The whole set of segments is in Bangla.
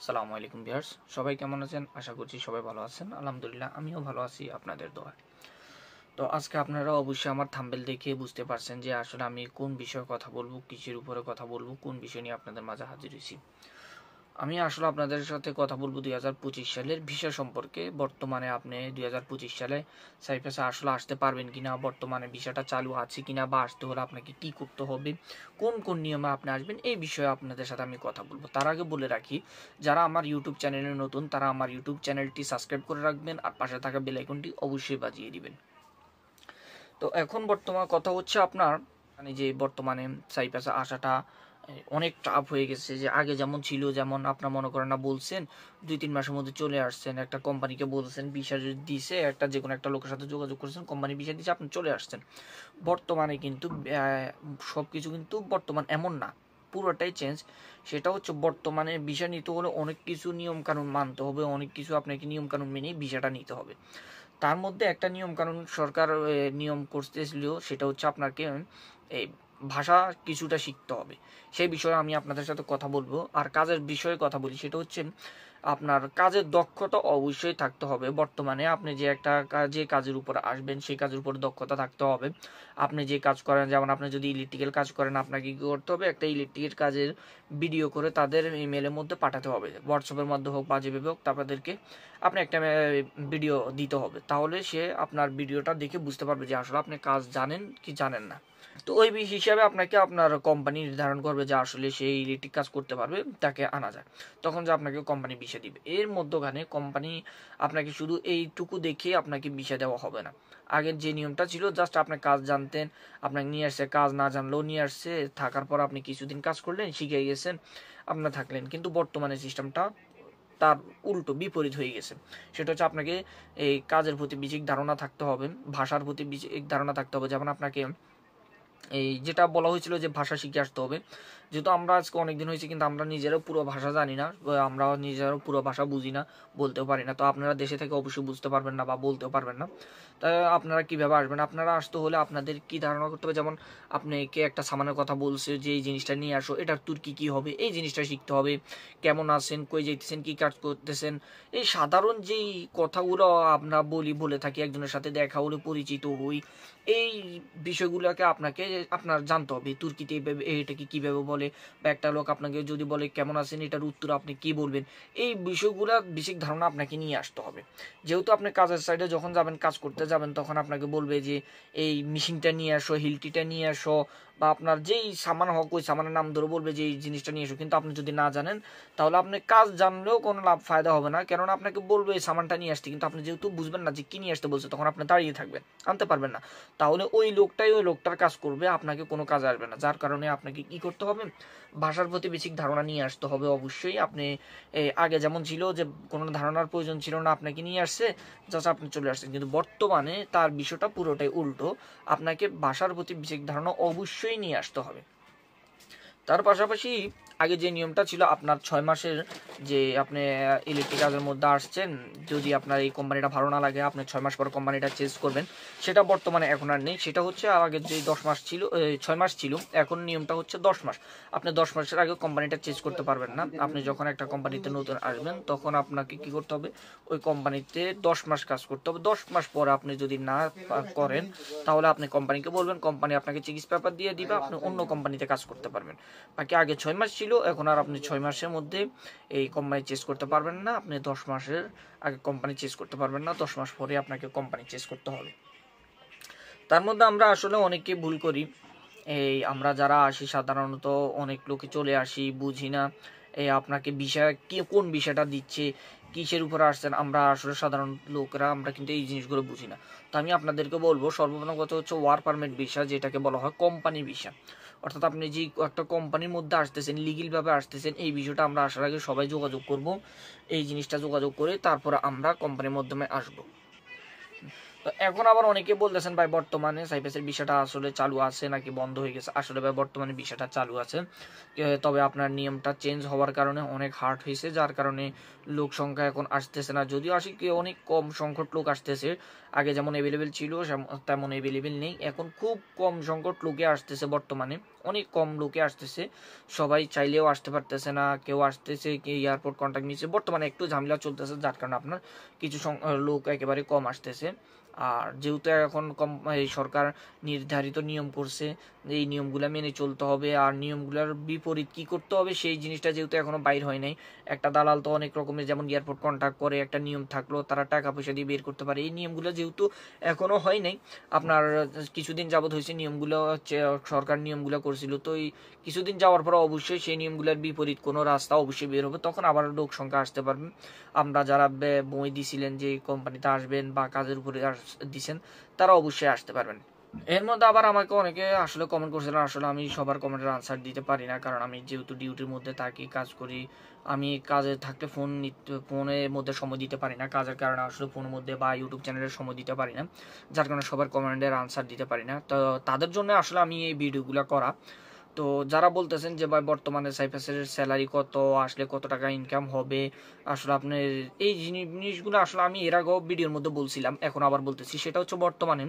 আসসালামু আলাইকুম ভিউয়ার্স, সবাই কেমন আছেন? আশা করছি সবাই ভালো আছেন। আলহামদুলিল্লাহ আমিও ভালো আছি আপনাদের দোয়ায়। তো আজকে আপনারা অবশ্যই আমার থাম্বনেল দেখে বুঝতে পারছেন যে আসলে আমি কোন বিষয়ে কথা বলবো, কিসের উপরে কথা বলবো, কোন বিষয় নিয়ে আপনাদের মাঝে হাজির হয়েছি। আমি আসলে আপনাদের সাথে কথা বলবো 2025 সালের ভিসা সম্পর্কে। বর্তমানে আপনি 2025 সালে সাইপ্রাসে আসলে আসতে পারবেন কিনা, বর্তমানে ভিসাটা চালু আছে কিনা, বা আসতে হলে আপনাকে কি করতে হবে, কোন কোন নিয়মে আপনি আসবেন, এই বিষয়ে আপনাদের সাথে আমি কথা বলবো। তার আগে বলে রাখি, যারা আমার ইউটিউব চ্যানেলে নতুন তারা আমার ইউটিউব চ্যানেলটি সাবস্ক্রাইব করে রাখবেন আর পাশে থাকা বেল আইকনটি অবশ্যই বাজিয়ে দিবেন। তো এখন বর্তমান কথা হচ্ছে আপনার যে বর্তমানে সাইপ্রাসে আসাটা অনেক টাফ হয়ে গেছে। যে আগে যেমন ছিল, যেমন আপনার মনে করেন না বলছেন 2-3 মাসের মধ্যে চলে আসছেন, একটা কোম্পানিকে বলছেন ভিসা দিছে, একটা যে কোনো একটা লোকের সাথে যোগাযোগ করেছেন, কোম্পানি ভিসা দিয়েছে, আপনি চলে আসছেন। বর্তমানে কিন্তু সব কিছু কিন্তু বর্তমান এমন না, পুরোটাই চেঞ্জ। সেটা হচ্ছে বর্তমানে ভিসা নিতে হলে অনেক কিছু নিয়ম কানুন মানতে হবে, অনেক কিছু আপনাকে নিয়ম কানুন মেনে ভিসাটা নিতে হবে। তার মধ্যে একটা নিয়ম কানুন সরকার নিয়ম করতেছিল, সেটা হচ্ছে আপনাকে এই ভাষা কিছুটা শিখতে হবে। সেই বিষয়ে আমি আপনাদের সাথে কথা বলবো। আর কাজের বিষয়ে কথা বলি, সেটা হচ্ছে আপনার কাজের দক্ষতা অবশ্যই থাকতে হবে। বর্তমানে আপনি যে একটা যে কাজের উপর আসবেন সেই কাজের উপর দক্ষতা থাকতে হবে। আপনি যে কাজ করেন, যেমন আপনি যদি ইলেকট্রিক্যাল কাজ করেন, আপনাকে কী করতে হবে, একটা ইলেকট্রিক্যাল কাজের ভিডিও করে তাদের ইমেলের মধ্যে পাঠাতে হবে, হোয়াটসঅ্যাপের মধ্যে হোক বা যেভাবে হোক, তাদেরকে আপনি একটা ভিডিও দিতে হবে। তাহলে সে আপনার ভিডিওটা দেখে বুঝতে পারবে যে আসলে আপনি কাজ জানেন কি জানেন না। তো ওই হিসাবে আপনাকে আপনার কোম্পানি নির্ধারণ করবে যে আসলে সেই ইলেকট্রিক কাজ করতে পারবে, তাকে আনা যায়। তখন যে আপনাকে কোম্পানি ভিসা দিবে। এর মধ্যখানে কোম্পানি আপনাকে শুধু এইটুকু দেখে আপনাকে ভিসা দেওয়া হবে না। আগের যে নিয়মটা ছিল, জাস্ট আপনি কাজ জানতেন, আপনাকে নিয়ে আসছে, কাজ না জানলেও নিয়ে আসছে, থাকার পর আপনি কিছুদিন কাজ করলেন, শিখে গেছেন, আপনার থাকলেন। কিন্তু বর্তমানে সিস্টেমটা তার উল্টো বিপরীত হয়ে গেছে। সেটা হচ্ছে আপনাকে এই কাজের প্রতি বেসিক ধারণা থাকতে হবে, ভাষার প্রতি বেসিক ধারণা থাকতে হবে। যেমন আপনাকে এই যেটা বলা হয়েছিল যে ভাষা শিখে আসতে হবে, যেহেতু আমরা আজকে অনেকদিন হয়েছে কিন্তু আমরা নিজেরাও পুরো ভাষা জানি না, আমরা নিজেরাও পুরো ভাষা বুঝি না, বলতেও পারি না। তো আপনারা দেশে থেকে অবশ্যই বুঝতে পারবেন না বা বলতেও পারবেন না। তা আপনারা কীভাবে আসবেন? আপনারা আসতে হলে আপনাদের কী ধারণা করতে হবে, যেমন আপনাকে একটা সামানের কথা বলছে যে এই জিনিসটা নিয়ে আসো, এটার তুর্কি কী হবে, এই জিনিসটা শিখতে হবে। কেমন আছেন, কই যাইতেছেন, কী কাজ করতেছেন, এই সাধারণ যেই কথাগুলো আমরা বলে থাকি, একজনের সাথে দেখা হলে পরিচিত হই, এই বিষয়গুলোকে আপনার জানতে হবে। তুর্কিতে এটাকে কীভাবে বলে, বা একটা লোক আপনাকে যদি বলে কেমন আছেন, এটার উত্তর আপনি কী বলবেন, এই বিষয়গুলো বেসিক ধারণা আপনাকে নিয়ে আসতে হবে। যেহেতু আপনি কাজের সাইডে যখন যাবেন, কাজ করতে যাবেন, তখন আপনাকে বলবে যে এই মেশিনটা নিয়ে আসো, হিলটিটা নিয়ে আসো, বা আপনার যেই সামান হোক ওই সামানের নাম ধরে বলবে যে এই জিনিসটা নিয়ে এসো। কিন্তু আপনি যদি না জানেন, তাহলে আপনি কাজ জানলেও কোনো লাভ ফায়দা হবে না, কেননা আপনাকে বলবে এই সামানটা নিয়ে আসতে, কিন্তু আপনি যেহেতু বুঝবেন না যে কী নিয়ে আসতে বলছে, তখন আপনি দাঁড়িয়ে থাকবেন, আনতে পারবেন না। তাহলে ওই লোকটার কাজ করবে, আপনাকে কোনো কাজ আসবে না। যার কারণে আপনাকে কি করতে হবে, ভাষার প্রতি বেসিক ধারণা নিয়ে আসতে হবে অবশ্যই। আপনি আগে যেমন ছিল যে কোনো ধারণার প্রয়োজন ছিল না, আপনাকে নিয়ে আসছে, জাস্ট আপনি চলে আসছেন। কিন্তু বর্তমানে তার বিষয়টা পুরোটাই উল্টো, আপনাকে ভাষার প্রতি বেসিক ধারণা অবশ্যই নিয়ে আসতে হবে। তার পাশাপাশি আগে যে নিয়মটা ছিল আপনার 6 মাসের, যে আপনি ইলেকট্রিক কাজের মধ্যে আসছেন, যদি আপনার এই কোম্পানিটা ভালো না লাগে আপনি 6 মাস পর কোম্পানিটা চেঞ্জ করবেন, সেটা বর্তমানে এখন আর নেই। সেটা হচ্ছে আগের যে 10 মাস ছিল, 6 মাস ছিল, এখন নিয়মটা হচ্ছে 10 মাস। আপনি 10 মাসের আগে কোম্পানিটা চেঞ্জ করতে পারবেন না। আপনি যখন একটা কোম্পানিতে নতুন আসবেন, তখন আপনাকে কি করতে হবে, ওই কোম্পানিতে 10 মাস কাজ করতে হবে। 10 মাস পরে আপনি যদি না করেন, তাহলে আপনি কোম্পানিকে বলবেন, কোম্পানি আপনাকে চিকিৎসা পেপার দিয়ে দিবে, আপনি অন্য কোম্পানিতে কাজ করতে পারবেন। বাকি আগে 6 মাস ছিল, এখন আর আপনি 6 মাসের মধ্যে এই কোম্পানি চেঞ্জ করতে পারবেন না। আপনি 10 মাসের আগে কোম্পানি চেঞ্জ করতে পারবেন না, 10 মাস পরে আপনাকে কোম্পানি চেঞ্জ করতে হবে। তার মধ্যে আমরা আসলে অনেকে ভুল করি। এই আমরা যারা আসি সাধারণত অনেক লোকে চলে আসি, বুঝি না এই আপনাকে বিষয় কি, কোন বিষয়টা দিচ্ছে, কিসের উপরে আসছেন, আমরা আসলে সাধারণ লোকেরা আমরা কিন্তু এই জিনিসগুলো বুঝি না। তো আমি আপনাদেরকে বলবো, সর্বপ্রথম কথা হচ্ছে ওয়ার্ক পারমিট ভিসা, যেটাকে বলা হয় কোম্পানি ভিসা। অর্থাৎ আপনি যে একটা কোম্পানির মধ্যে আসতেছেন, লিগেলভাবে আসতেছেন, এই বিষয়টা আমরা আসার আগে সবাই যোগাযোগ করব। এই জিনিসটা যোগাযোগ করে তারপরে আমরা কোম্পানির মাধ্যমে আসব। তো এখন আবার অনেকে বলতেছেন ভাই বর্তমানে সাইপ্রাসের বিষয়টা আসলে চালু আছে নাকি বন্ধ হয়ে গেছে। আসলে ভাই বর্তমানে বিষয়টা চালু আছে, তবে আপনার নিয়মটা চেঞ্জ হওয়ার কারণে অনেক হার্ড হয়েছে, যার কারণে লোক সংখ্যা এখন আসতেছে না। যদিও আসি কি অনেক কম সংখ্যক লোক আসতেছে, আগে যেমন অ্যাভেলেবেল ছিল তেমন অ্যাভেলেবেল নেই, এখন খুব কম সংখ্যক লোকে আসতেছে, বর্তমানে অনেক কম লোকে আসতেছে, সবাই চাইলেও আসতে পারতেছে না, কেউ আসতেছে কি এয়ারপোর্ট কন্ট্যাক্ট নিচ্ছে, বর্তমানে একটু ঝামেলা চলতেছে, যার কারণে আপনার কিছু লোক একেবারে কম আসতেছে। আর যেহেতু এখন এই সরকার নির্ধারিত নিয়ম করছে, এই নিয়মগুলো মেনে চলতে হবে, আর নিয়মগুলোর বিপরীত কি করতে হবে সেই জিনিসটা যেহেতু এখনো বাইর হয় নাই। একটা দালাল তো অনেক রকমের, যেমন এয়ারপোর্ট কন্ট্যাক্ট করে একটা নিয়ম থাকলো, তারা টাকা পয়সা দিয়ে বের করতে পারে, এই নিয়মগুলো যেহেতু এখনো হয় নাই, আপনার কিছুদিন যাবত হয়েছে নিয়মগুলো, সরকার নিয়মগুলো করছিল, তো এই কিছুদিন যাওয়ার পর অবশ্যই সেই নিয়মগুলোর বিপরীত কোনো রাস্তা অবশ্যই বের হবে, তখন আবার লোক সংখ্যা আসতে পারবেন। আমরা যারা বই দিছিলেন যে কোম্পানিতে আসবেন বা কাজের উপরে দিছেন, তারা অবশ্যই আসতে পারবেন। এর মধ্যে আবার আমাকে অনেকে আসলে কমেন্ট করছিলেন, আসলে আমি সবার কমেন্টের আনসার দিতে পারি না, কারণ আমি যেহেতু ডিউটির মধ্যে থাকি, কাজ করি, আমি কাজে থাকতে ফোনের মধ্যে সময় দিতে পারি না, কাজের কারণে আসলে ফোনের মধ্যে বা ইউটিউব চ্যানেলের সময় দিতে পারি না, যার কারণে সবার কমেন্টের আনসার দিতে পারি না। তো তাদের জন্য আসলে আমি এই ভিডিওগুলো করা। তো যারা বলতেছেন যে ভাই বর্তমানে সাইপ্রাসের স্যালারি কত, আসলে কত টাকা ইনকাম হবে, আসলে আপনার এই জিনিসগুলো আসলে আমি এর আগেও ভিডিওর মধ্যে বলছিলাম, এখন আবার বলতেছি। সেটা হচ্ছে বর্তমানে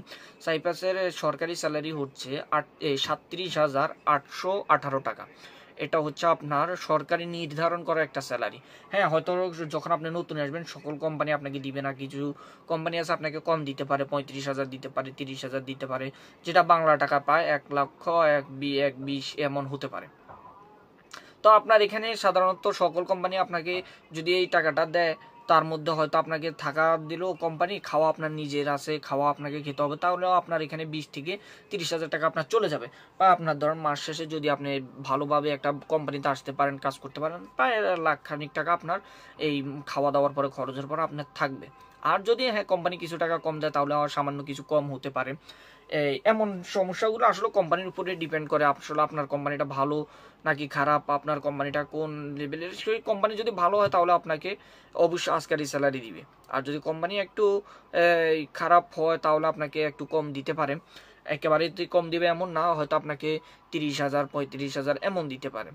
সাইপ্রাসের সরকারি স্যালারি হচ্ছে 37,818 টাকা। এটা হচ্ছে আপনার সরকারি নির্ধারণ করা একটা স্যালারি। হ্যাঁ, হয়তো যখন আপনি নতুন আসবেন সকল কোম্পানি আপনাকে দিবে না, কিছু কোম্পানি আছে আপনাকে কম দিতে পারে, 35,000 দিতে পারে, 30,000 দিতে পারে, যেটা বাংলা টাকা পায় 1,00,000, 1,20,000 এমন হতে পারে। তো আপনার এখানে সাধারণত সকল কোম্পানি আপনাকে যদি এই টাকাটা দেয়, তার মধ্যে হয়তো আপনাকে থাকা দিলেও কোম্পানি, খাওয়া আপনার নিজের আছে, খাওয়া আপনাকে খেতে হবে, তাহলেও আপনার এখানে 20 থেকে 30,000 টাকা আপনার চলে যাবে। বা আপনার ধরেন মাস শেষে যদি আপনি ভালোভাবে একটা কোম্পানিতে আসতে পারেন, কাজ করতে পারেন, প্রায় 1,00,000 টাকা আপনার এই খাওয়া দাওয়ার পরে, খরচের পরে আপনার থাকবে। আর যদি হ্যাঁ কোম্পানি কিছু টাকা কম দেয়, তাহলে সামান্য কিছু কম হতে পারে। এমন সমস্যাগুলো আসলে কোম্পানির উপরে ডিপেন্ড করে, আসলে আপনার কোম্পানিটা ভালো নাকি খারাপ, আপনার কোম্পানিটা কোন লেভেলের। সেই কোম্পানি যদি ভালো হয় তাহলে আপনাকে অবশ্যই আজকারি স্যালারি দিবে, আর যদি কোম্পানি একটু খারাপ হয় তাহলে আপনাকে একটু কম দিতে পারে। একেবারে কম দিবে এমন না, হয়তো আপনাকে 30,000, 35,000 এমন দিতে পারে।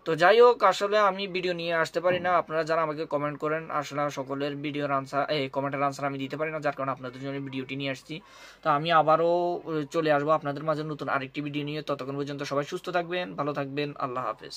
তো যাই হোক, আসলে আমি ভিডিও নিয়ে আসতে পারি না, আপনারা যারা আমাকে কমেন্ট করেন আসলে সকলের ভিডিওর আনসার, কমেন্টের আনসার আমি দিতে পারি না, যার কারণে আপনাদের জন্য ভিডিওটি নিয়ে আসছি। তো আমি আবারও চলে আসবো আপনাদের মাঝে নতুন আরেকটি ভিডিও নিয়ে। ততক্ষণ পর্যন্ত সবাই সুস্থ থাকবেন, ভালো থাকবেন, আল্লাহ হাফেজ।